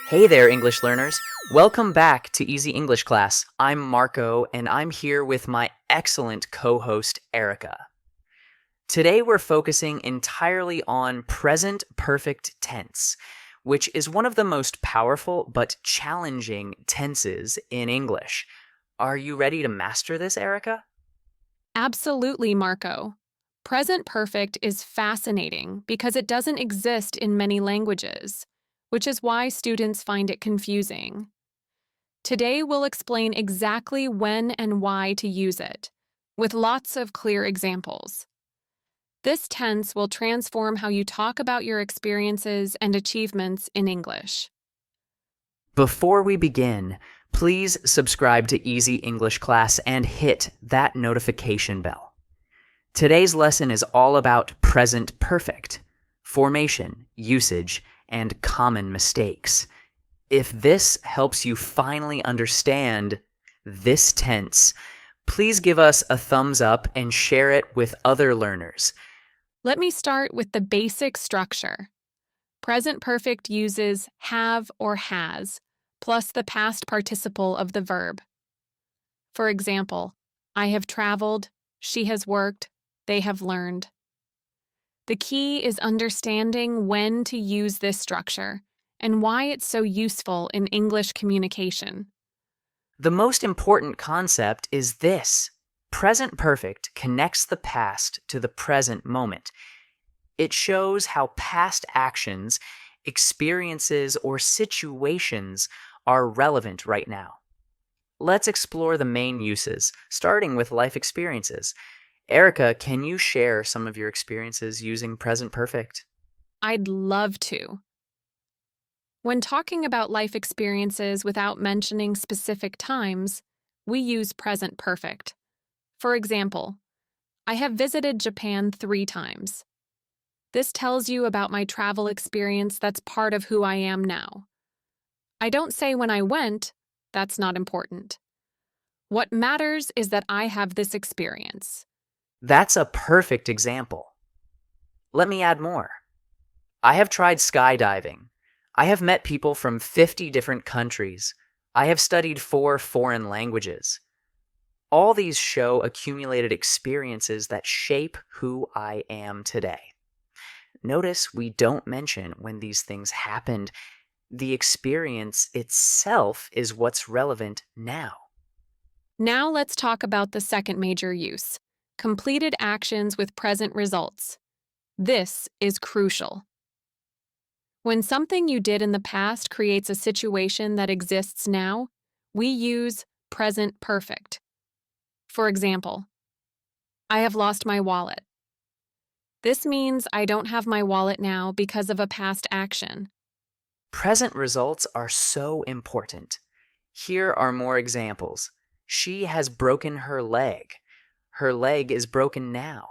Hey there, English learners. Welcome back to Easy English Class. I'm Marco, and I'm here with my excellent co-host, Erika. Today we're focusing entirely on present perfect tense, which is one of the most powerful but challenging tenses in English. Are you ready to master this, Erika? Absolutely, Marco. Present perfect is fascinating because it doesn't exist in many languages, which is why students find it confusing. Today, we'll explain exactly when and why to use it, with lots of clear examples. This tense will transform how you talk about your experiences and achievements in English. Before we begin, please subscribe to Easy English Class and hit that notification bell. Today's lesson is all about present perfect, formation, usage, and common mistakes. If this helps you finally understand this tense, please give us a thumbs up and share it with other learners. Let me start with the basic structure. Present perfect uses have or has, plus the past participle of the verb. For example, I have traveled, she has worked, they have learned. The key is understanding when to use this structure and why it's so useful in English communication. The most important concept is this: present perfect connects the past to the present moment. It shows how past actions, experiences, or situations are relevant right now. Let's explore the main uses, starting with life experiences. Erika, can you share some of your experiences using present perfect? I'd love to. When talking about life experiences without mentioning specific times, we use present perfect. For example, I have visited Japan 3 times. This tells you about my travel experience that's part of who I am now. I don't say when I went, that's not important. What matters is that I have this experience. That's a perfect example. Let me add more. I have tried skydiving. I have met people from 50 different countries. I have studied 4 foreign languages. All these show accumulated experiences that shape who I am today. Notice we don't mention when these things happened. The experience itself is what's relevant now. Now let's talk about the second major use, completed actions with present results. This is crucial. When something you did in the past creates a situation that exists now, we use present perfect. For example, I have lost my wallet. This means I don't have my wallet now because of a past action. Present results are so important. Here are more examples. She has broken her leg. Her leg is broken now.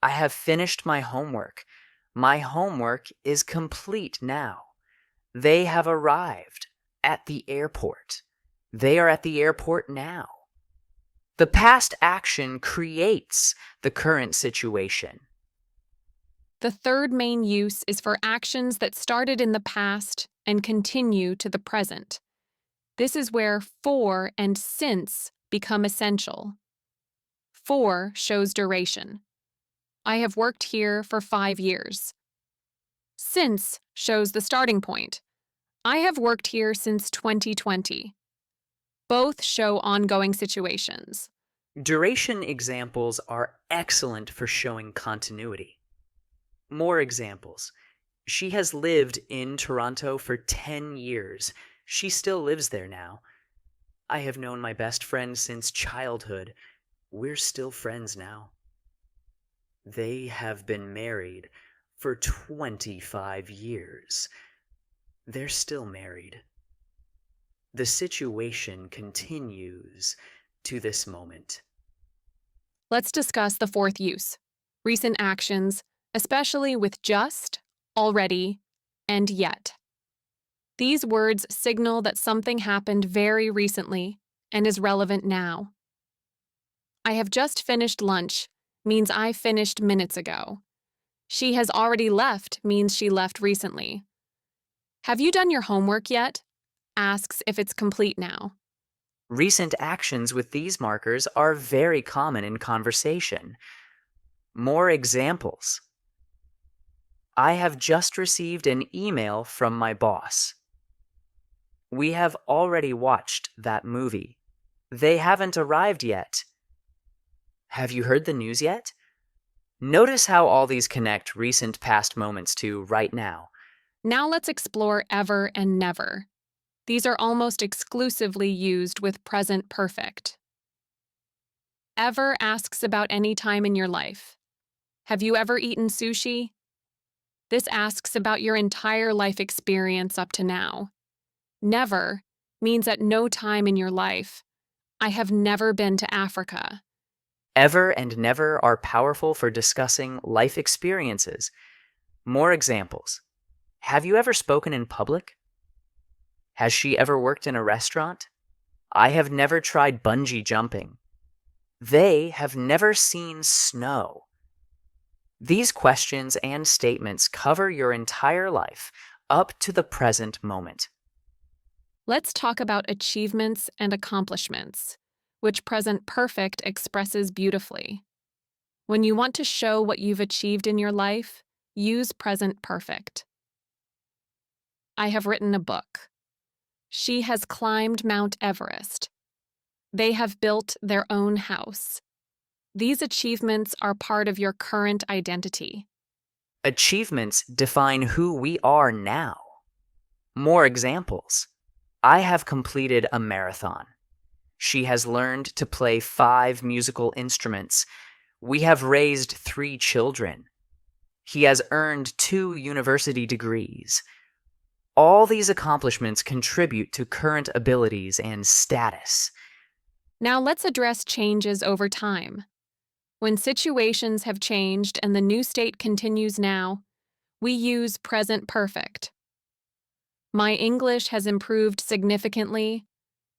I have finished my homework. My homework is complete now. They have arrived at the airport. They are at the airport now. The past action creates the current situation. The third main use is for actions that started in the past and continue to the present. This is where for and since become essential. For shows duration. I have worked here for 5 years. Since shows the starting point. I have worked here since 2020. Both show ongoing situations. Duration examples are excellent for showing continuity. More examples. She has lived in Toronto for 10 years. She still lives there now. I have known my best friend since childhood. We're still friends now. They have been married for 25 years. They're still married. The situation continues to this moment. Let's discuss the fourth use, recent actions, especially with just, already, and yet. These words signal that something happened very recently and is relevant now. I have just finished lunch means I finished minutes ago. She has already left means she left recently. Have you done your homework yet? Asks if it's complete now. Recent actions with these markers are very common in conversation. More examples. I have just received an email from my boss. We have already watched that movie. They haven't arrived yet. Have you heard the news yet? Notice how all these connect recent past moments to right now. Now let's explore ever and never. These are almost exclusively used with present perfect. Ever asks about any time in your life. Have you ever eaten sushi? This asks about your entire life experience up to now. Never means at no time in your life. I have never been to Africa. Ever and never are powerful for discussing life experiences. More examples. Have you ever spoken in public? Has she ever worked in a restaurant? I have never tried bungee jumping. They have never seen snow. These questions and statements cover your entire life up to the present moment. Let's talk about achievements and accomplishments, which present perfect expresses beautifully. When you want to show what you've achieved in your life, use present perfect. I have written a book. She has climbed Mount Everest. They have built their own house. These achievements are part of your current identity. Achievements define who we are now. More examples. I have completed a marathon. She has learned to play 5 musical instruments. We have raised 3 children. He has earned 2 university degrees. All these accomplishments contribute to current abilities and status. Now let's address changes over time. When situations have changed and the new state continues now, we use present perfect. My English has improved significantly.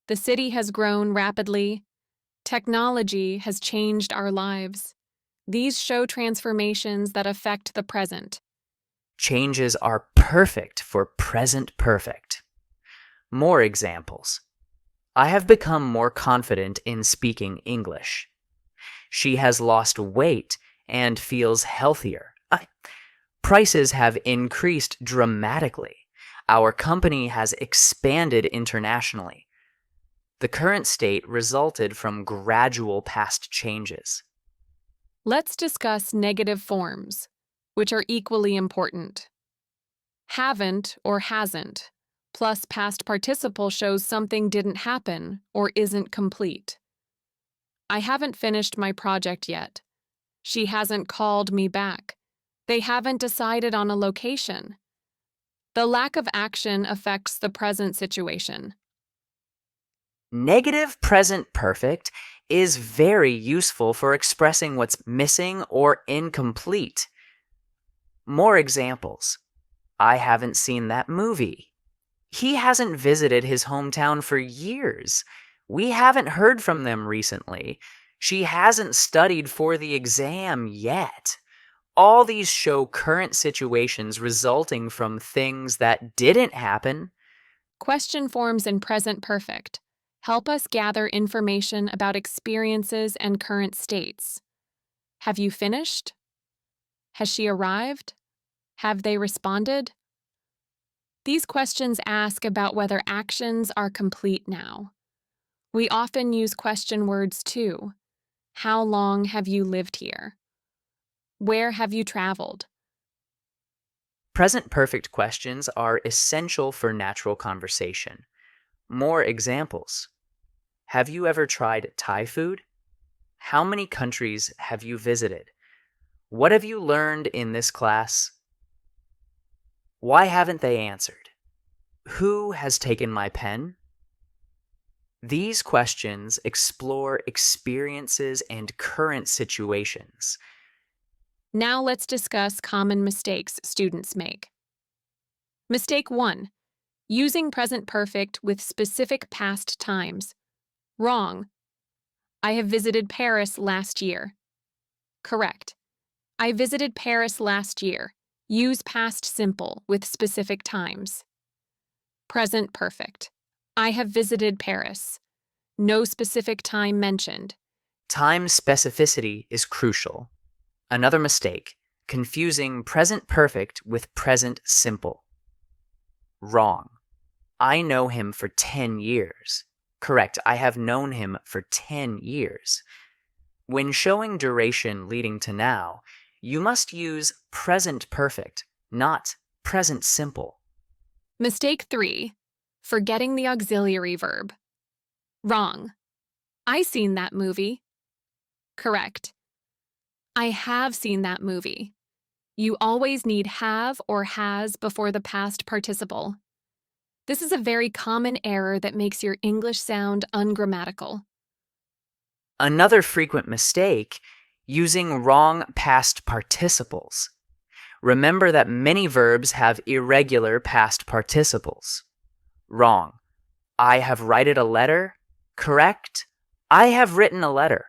The city has grown rapidly. Technology has changed our lives. These show transformations that affect the present. Changes are perfect for present perfect. More examples. I have become more confident in speaking English. She has lost weight and feels healthier. Prices have increased dramatically. Our company has expanded internationally. The current state resulted from gradual past changes. Let's discuss negative forms, which are equally important. Haven't or hasn't, plus past participle shows something didn't happen or isn't complete. I haven't finished my project yet. She hasn't called me back. They haven't decided on a location. The lack of action affects the present situation. Negative present perfect is very useful for expressing what's missing or incomplete. More examples. I haven't seen that movie. He hasn't visited his hometown for years. We haven't heard from them recently. She hasn't studied for the exam yet. All these show current situations resulting from things that didn't happen. Question forms in present perfect help us gather information about experiences and current states. Have you finished? Has she arrived? Have they responded? These questions ask about whether actions are complete now. We often use question words too. How long have you lived here? Where have you traveled? Present perfect questions are essential for natural conversation. More examples. Have you ever tried Thai food? How many countries have you visited? What have you learned in this class? Why haven't they answered? Who has taken my pen? These questions explore experiences and current situations. Now let's discuss common mistakes students make. Mistake 1. Using present perfect with specific past times. Wrong. I have visited Paris last year. Correct. I visited Paris last year. Use past simple with specific times. Present perfect. I have visited Paris. No specific time mentioned. Time specificity is crucial. Another mistake, confusing present perfect with present simple. Wrong. I know him for 10 years. Correct, I have known him for 10 years. When showing duration leading to now, you must use present perfect, not present simple. Mistake 3. Forgetting the auxiliary verb. Wrong. I seen that movie. Correct. I have seen that movie. You always need have or has before the past participle. This is a very common error that makes your English sound ungrammatical. Another frequent mistake, using wrong past participles. Remember that many verbs have irregular past participles. Wrong. I have written a letter. Correct. I have written a letter.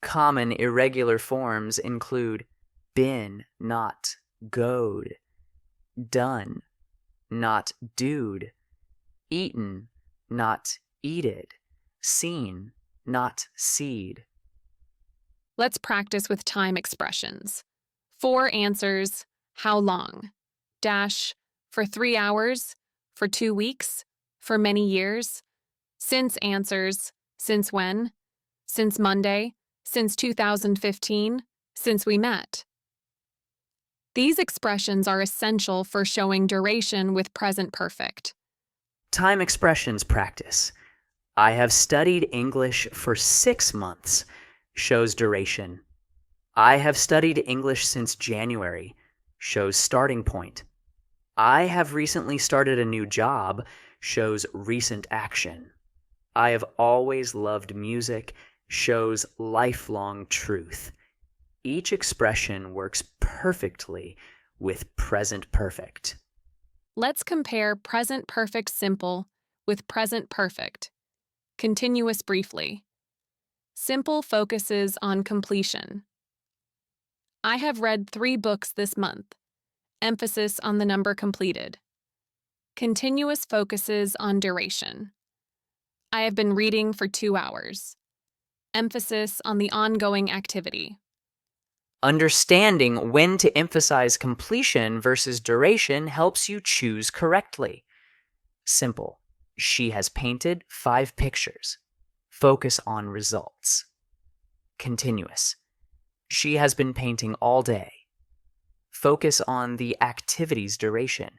Common irregular forms include been, not goed, done, not doed, eaten, not eated, seen, not seed. Let's practice with time expressions. 4 answers, how long? Dash, for 3 hours, for 2 weeks, for many years. Since answers, since when? Since Monday, since 2015, since we met. These expressions are essential for showing duration with present perfect. Time expressions practice. I have studied English for 6 months shows duration. I have studied English since January shows starting point. I have recently started a new job shows recent action. I have always loved music shows lifelong truth. Each expression works perfectly with present perfect. Let's compare present perfect simple with present perfect. Continuous briefly. Simple focuses on completion. I have read 3 books this month. Emphasis on the number completed. Continuous focuses on duration. I have been reading for 2 hours. Emphasis on the ongoing activity. Understanding when to emphasize completion versus duration helps you choose correctly. Simple. She has painted 5 pictures. Focus on results. Continuous. She has been painting all day. Focus on the activity's duration.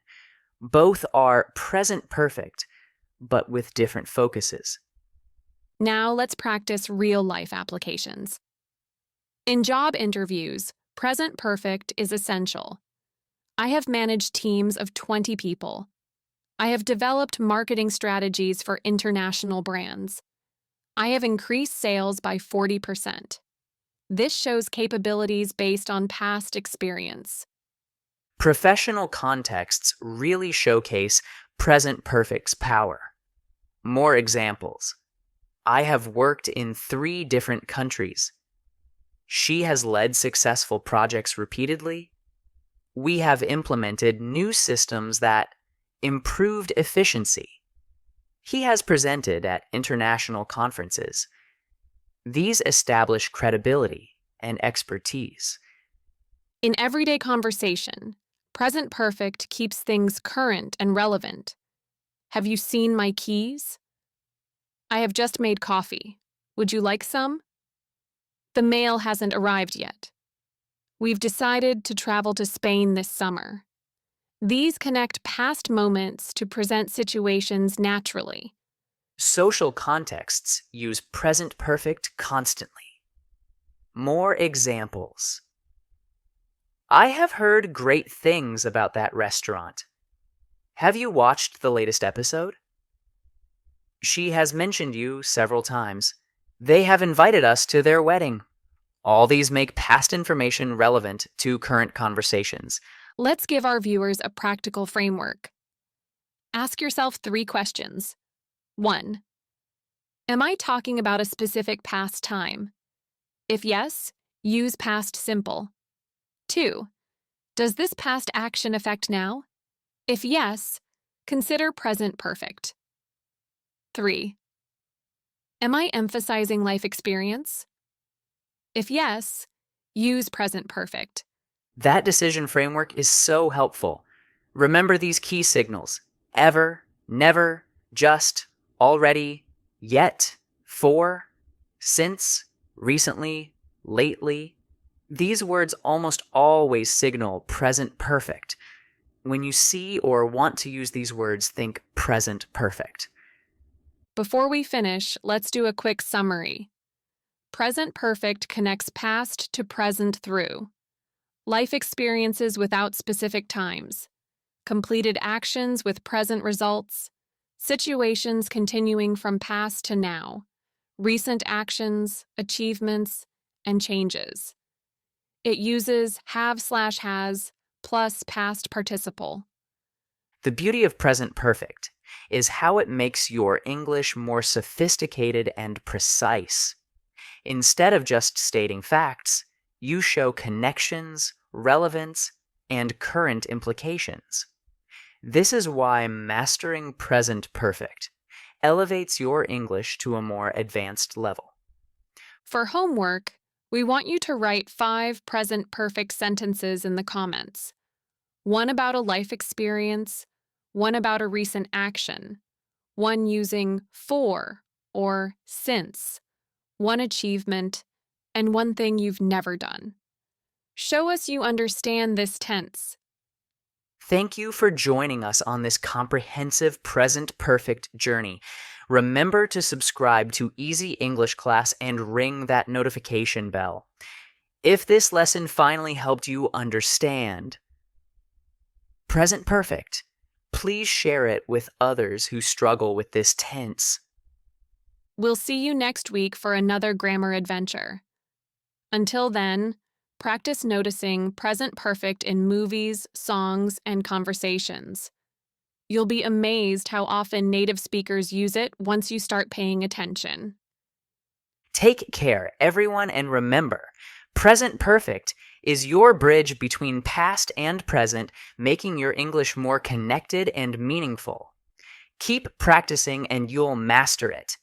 Both are present perfect, but with different focuses. Now let's practice real-life applications. In job interviews, present perfect is essential. I have managed teams of 20 people. I have developed marketing strategies for international brands. I have increased sales by 40%. This shows capabilities based on past experience. Professional contexts really showcase present perfect's power. More examples. I have worked in 3 different countries. She has led successful projects repeatedly. We have implemented new systems that improved efficiency. He has presented at international conferences. These establish credibility and expertise. In everyday conversation, present perfect keeps things current and relevant. Have you seen my keys? I have just made coffee. Would you like some? The mail hasn't arrived yet. We've decided to travel to Spain this summer. These connect past moments to present situations naturally. Social contexts use present perfect constantly. More examples. I have heard great things about that restaurant. Have you watched the latest episode? She has mentioned you several times. They have invited us to their wedding. All these make past information relevant to current conversations. Let's give our viewers a practical framework. Ask yourself 3 questions. 1. Am I talking about a specific past time? If yes, use past simple. 2. Does this past action affect now? If yes, Consider present perfect. 3. Am I emphasizing life experience? If yes, use present perfect. That decision framework is so helpful. Remember these key signals: ever, never, just, already, yet, for, since, recently, lately. These words almost always signal present perfect. When you see or want to use these words, think present perfect. Before we finish, let's do a quick summary. Present perfect connects past to present through life experiences without specific times, completed actions with present results, situations continuing from past to now, recent actions, achievements, and changes. It uses have/has plus past participle. The beauty of present perfect is how it makes your English more sophisticated and precise. Instead of just stating facts, you show connections, relevance, and current implications. This is why mastering present perfect elevates your English to a more advanced level. For homework, we want you to write 5 present perfect sentences in the comments. One about a life experience, one about a recent action, one using for or since, one achievement, and one thing you've never done. Show us you understand this tense. Thank you for joining us on this comprehensive present perfect journey. Remember to subscribe to Easy English Class and ring that notification bell. If this lesson finally helped you understand present perfect, please share it with others who struggle with this tense. We'll see you next week for another grammar adventure. Until then, practice noticing present perfect in movies, songs, and conversations. You'll be amazed how often native speakers use it once you start paying attention. Take care, everyone, and remember, present perfect is your bridge between past and present, making your English more connected and meaningful. Keep practicing and you'll master it.